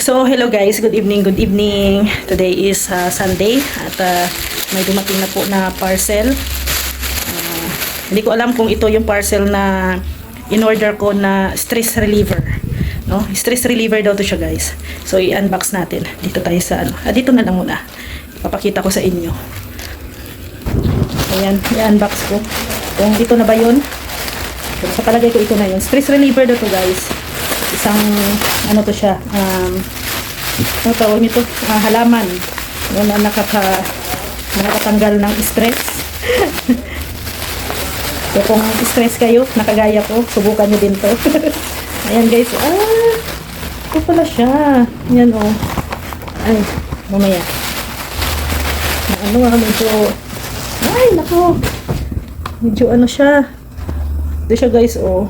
So, hello guys. Good evening, good evening. Today is Sunday at may dumating na po na parcel. Hindi ko alam kung ito yung parcel na in-order ko na stress reliever. No? Stress reliever daw to siya guys. So, i-unbox natin. Dito tayo sa ano. Dito na lang muna. Papakita ko sa inyo. Ayan, i-unbox ko. Kung ito na ba yun? So, sa palagay ko ito na yun. Stress reliever daw to guys. Isang ano to siya, ano tawag nito, halaman yun na nakatanggal ng stress. So kung stress kayo, nakagaya ko, subukan nyo din to. Ayan guys, ito pala siya, yan oh. Ay, mamaya na ano medyo, ay nako, medyo ano siya, ito siya guys oh,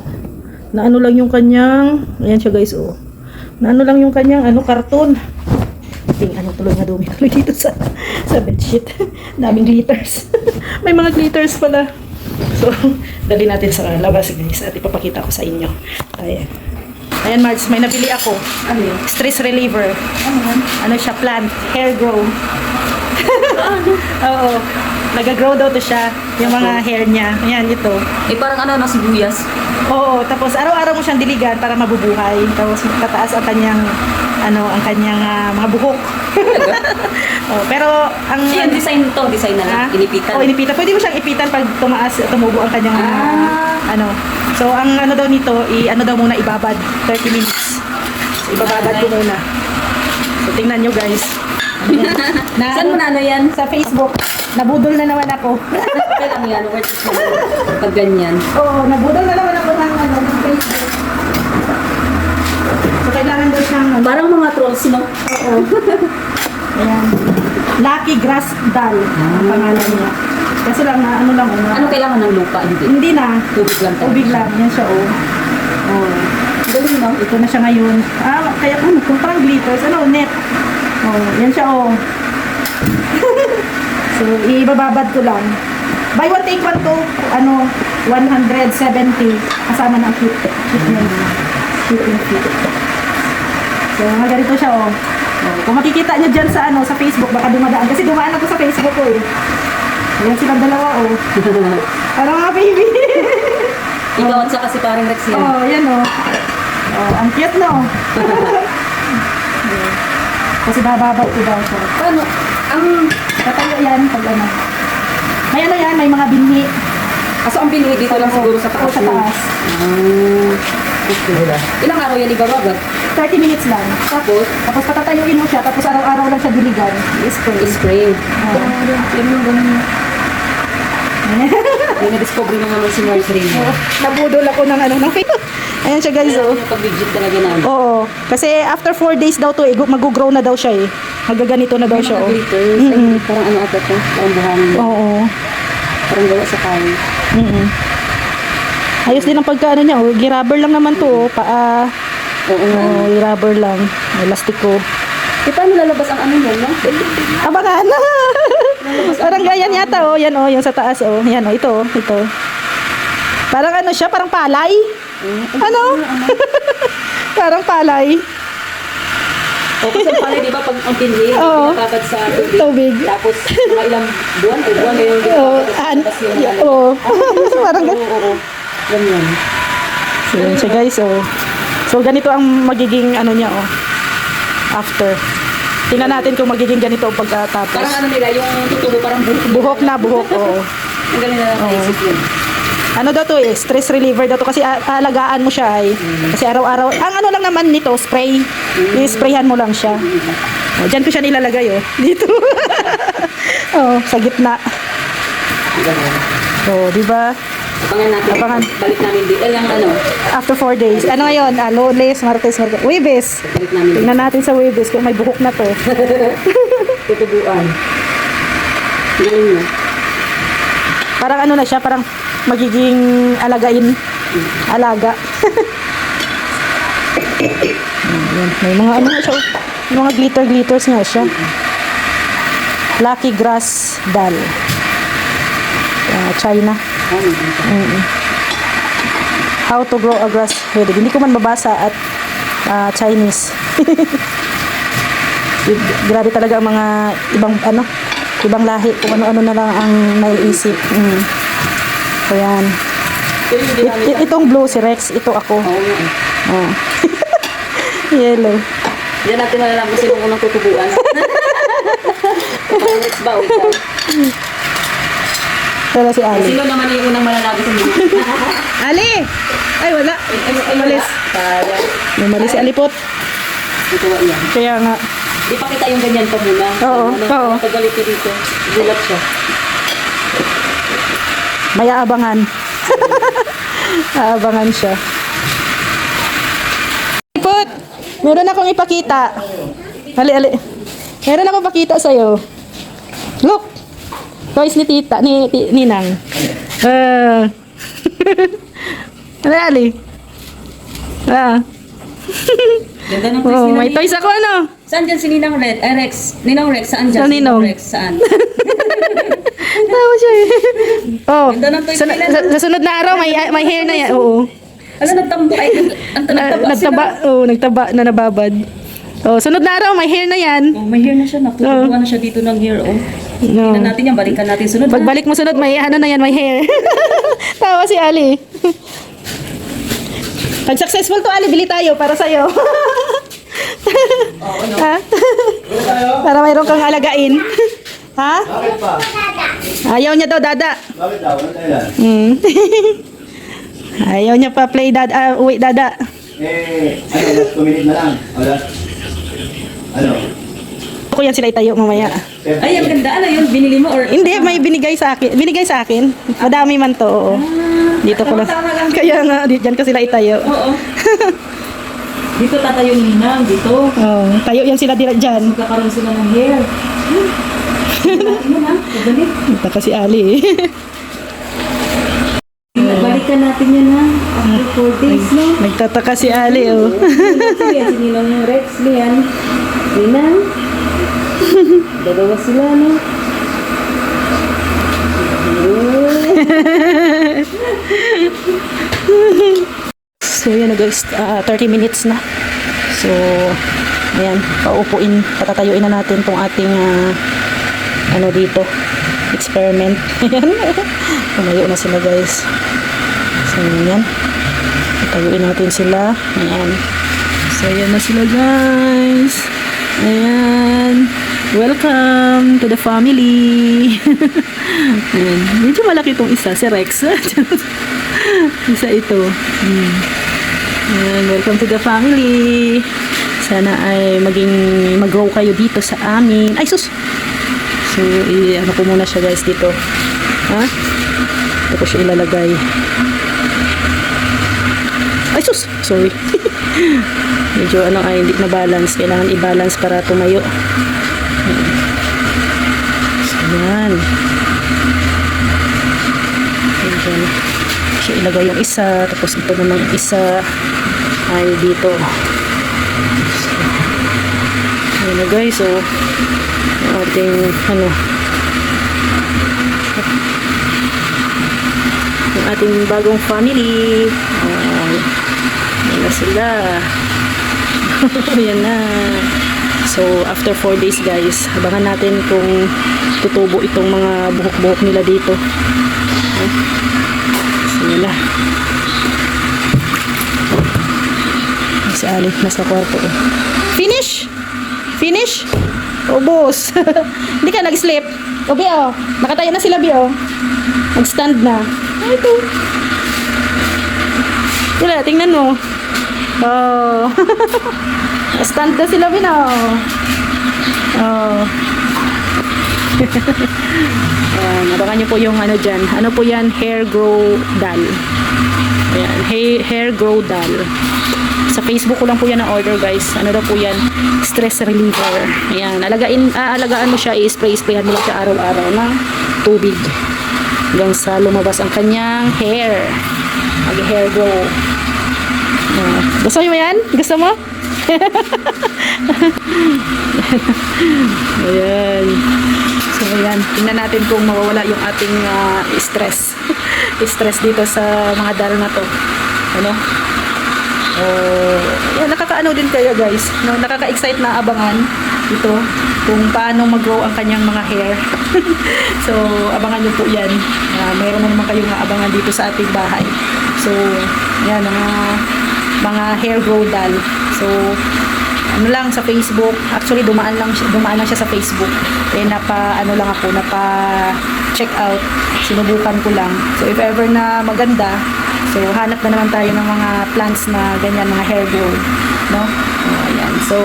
na ano lang yung kanyang, ayan siya guys oh, na ano lang yung kanyang ano karton. Ano tuloy na dumi tuloy dito sa bedsheet. Daming glitters. May mga glitters pala. So, dali natin sa labas guys at ipapakita ko sa inyo. Ayan. Ayan Marge, may nabili ako. Ano yun? Stress reliever. Ano siya? Plant. Hair grow. Oo. Nag-grow daw to siya. Yung mga hair niya. Ayan, ito. Parang ano, sibuyas. Oo, tapos araw-araw mo siyang diligan para mabubuhay. Tapos tataas ang kanyang mga buhok. Oh, pero ang Design na lang, inipitan. Oh, inipitan. Pwede mo siyang ipitan pag tumubo ang kanyang ano. So ang ano daw nito, ano daw muna ibabad 30 minutes. So, ibababad ko muna. So tingnan niyo guys. Saan mo na ano yan? Sa Facebook. Nabudol na naman ako. Kailangan yan, worth it naman. Pag ganyan. Oo, nabudol na naman ako ng Facebook. So, kailangan daw siyang Parang mga trolls, no? Oo. Ayan. Lucky Grass Doll ang pangalan niya. Kasi lang na ano lang. Ano kailangan ng lupa? Hindi na. Tubig lang. Tubig lang. Yan siya oh. Oh. Galing, no? Ito na siya ngayon. Kaya kung parang glitters. Ano, net. Oh, yan siya oh. So, ibababad ko lang. Buy one, take one to, 170. Kasama ng cute. Cute. So, mga ganito siya, oh. Kung makikita nyo dyan sa, sa Facebook, baka dumadaan. Kasi dumaan ako sa Facebook ko, eh. Ayan silang dalawa, oh. Ano mga baby? Ikaw at saka si parang Rex yan. Oh, yan, oh. Oh, ang cute, no? Kasi bababad ko daw siya. Paano? Tatayo yan pag ano. May ano yan, may mga binhi. Kaso ang pinuwi dito lang siguro sa taas. Sa taas. Ilang araw yan ibababad? 30 minutes lang. Tapos patatayuin mo siya, tapos araw-araw lang siya diligan. spray. Yan yung ganun. May na-discover na naman si Marjorie. Nabudol ako ng ng Facebook. Ayan siya guys, oh. Pag-vigit talaga namin. Oo. Kasi after 4 days daw to, mag-grow na daw siya eh. Magaganito na daw siya, oh. Glitters. Parang ano ata to? Parang buhangin. Oo. Parang gawa sa kawi. Ayos din ang pagkaano niya, oh. Girubber lang naman to, oh. Paa. Oo. Girubber lang. May lastiko. Paano lalabas ang ano yan, no? Abangan na. Parang ganyan yata, oh. Yan, oh. Yung sa taas, oh. Yan, oh. Ito. Parang ano siya, parang palay. Ano? Parang palay. O, kasi pala, di ba, pag ang pinli, pinapagad sa tubig. Tapos, mga ilang buwan na yung parang ganyan. So, yun siya guys, oh. So, ganito ang magiging ano niya, oh. After. Tingnan natin kung magiging ganito ang pagkatapos. Parang ano nila, yung tutubo, parang buhok. Buhok, oo. Ang galing na naisip yun. Ano daw to eh, stress reliever daw to kasi alagaan mo siya ay. Kasi araw-araw, ang ano lang naman nito, spray. I-sprayhan mo lang siya. Oh, diyan ko siya nilalagay oh. Dito. Oh, sa gitna. Oh, di ba? Abangan natin. Balik namin dito. Yung ano? After 4 days. Ano ngayon? Lunes, Martes, Huwebes. Balik namin dito. Tingnan natin sa Huwebes kung may buhok na to. Tutubuan. Galing na. Parang ano na siya, parang magiging alaga. May mga ano na siya, may mga glitters nga siya. Lucky Grass Doll. China. How to grow a grass. Hindi ko man mabasa at Chinese. Grabe talaga ang mga ibang lahi, kung ano-ano na lang ang naiisip. So yan. Pero hindi namin Itong blue si Rex, ito ako. Oo nga eh. Oh. Yellow. Diyan natin malalaman kung sinong unang tutubuan. Kapag next ba, ikaw. Pero si Ali. Sino naman yung unang malalaman sa mga? Ali! Ay, wala. Umalis. Sayang. Umalis si Alipot. Ito ba yan? Kaya nga. Di pa kita yung ganyan pa muna. Oo, oo. Pagalit ko dito. Gulat siya. May aabangan. Aabangan siya. Alipot! Meron akong ipakita. Ali. Meron akong pakita sa'yo. Look! Toys ni tita, ni Ninang. Ali. Ganda ng place May toys ako, ano? Saan dyan si Ninang Red? Rex. Ninang Rex, saan dyan? Sa Si Ninong. Rex, saan? Tawa siya eh. Oh, Ganda ng toys sa, nila, sa sunod na araw, may hair na yan. Oo. Ano, nagtambo? Ay, nagtaba Nagtaba, nagtaba na nababad. Oh, sunod na araw, may hair na yan. Oh, may hair na siya. Natutuwa na siya dito ng hair. Oh. No. Tingnan natin yan. Balikan natin sunod. Pagbalik mo sunod, may ano na yan, may hair. Tawa si Ali. Pag successful to, Ali, bili tayo para sa'yo. Ha? Para mayroon kang alagain. Ha? Bakit pa? Ayaw niya daw, dada. Bakit daw? Ano kailan? Ayaw niya pa play dada. Wait, dada. Last 2 minutes na lang. O last... Ano? Ako yan sila itayo mamaya. Ay, ang ganda. Ano yun? Binili mo or... Hindi, may binigay sa akin. Binigay sa akin. Madami man to, oo. Dito ko lang. Tama lang. Kaya nga, dyan ko sila itayo. Oo. Dito tatayo ni Ninang. Dito. Oh, tayo yan sila dyan. Magkakaroon sila ng hair. Ano ha? Pagalit. Ito kasi Ali. Balikan natin yan ha. After 4 days, no? Nagtataka si Ali, oh. Sige, si Ninang Rex, Lian. Ninang. Dalawa sila, no? So, yan na guys. 30 minutes na. So, ayan. Patatayuin na natin tong ating ano dito. Experiment. Ayan. Tumayo na sila guys. So, yan. Patayuin natin sila. Ayan. So, ayan na sila guys. Ayan. Welcome to the family. Ayan. Medyo malaki itong isa. Si Rex. Isa ito. Ayan. Welcome to the family. Sana ay mag-grow kayo dito sa amin. Ay, sus! So, ano ko muna siya guys dito. Ha? Ito ko siya ilalagay. Ay, sus! Sorry. Medyo hindi na balance. Kailangan i-balance para tumayo. So, yan. Ayan. Siya ilagay yung isa. Tapos ito naman isa ay dito. So, ayan na guys. So, ating yung ating bagong family. Ayan na sila. Ayan na. So, after 4 days guys, abangan natin kung tutubo itong mga buhok-buhok nila dito. So, yun na. Si Ali, nasa kwarto. Finish? Finish? Oh, boss. Hindi ka nag-sleep. O, Bi, oh. Nakatayo na sila, Bi, oh. Nag-stand na. Ay, ito. Wala, tingnan mo. Oh. Stand na sila, Bi, oh. Oh. Abangan nyo po yung ano dyan. Ano po yan? Hair grow doll. Ayan. Hair grow doll. Sa Facebook ko lang po yan na order guys. Ano daw po yan? Stress reliever. Ayan. Alagaan mo siya. I-spray-sprayan mo lang siya araw-araw ng tubig. Hanggang sa lumabas ang kanyang hair. Mag-hair grow. Gusto mo yan? Gusto mo? Ayan. So ayan. Tingnan natin kung mawawala yung ating stress. Stress dito sa mga dal na to. Ano? Yan, nakakaano din kayo guys, no? Nakaka-excite na abangan ito kung paano mag-grow ang kanyang mga hair. So, abangan nyo po yan. Mayroon na naman kayong abangan dito sa ating bahay. So, yan, mga hair grow doll. So, ano lang sa Facebook, actually dumaan lang siya sa Facebook. Napa check out, sinubukan ko lang. So, if ever na maganda, so, hanap na naman tayo ng mga plants na ganyan, mga hair grow, no? Ayan. So,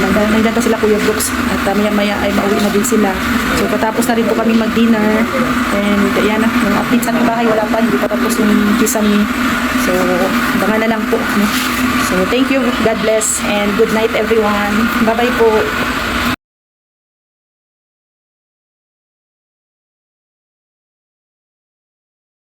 nandiyan pa sila Kuya Brooks at maya-maya ay mauwi na din sila. So, patapos na rin po kami mag-dinner and ayan na, yung update sa ating bahay, wala pa, hindi pa tapos yung kisame. So, abangan na lang po. No? So, thank you, God bless, and good night everyone. Bye-bye po.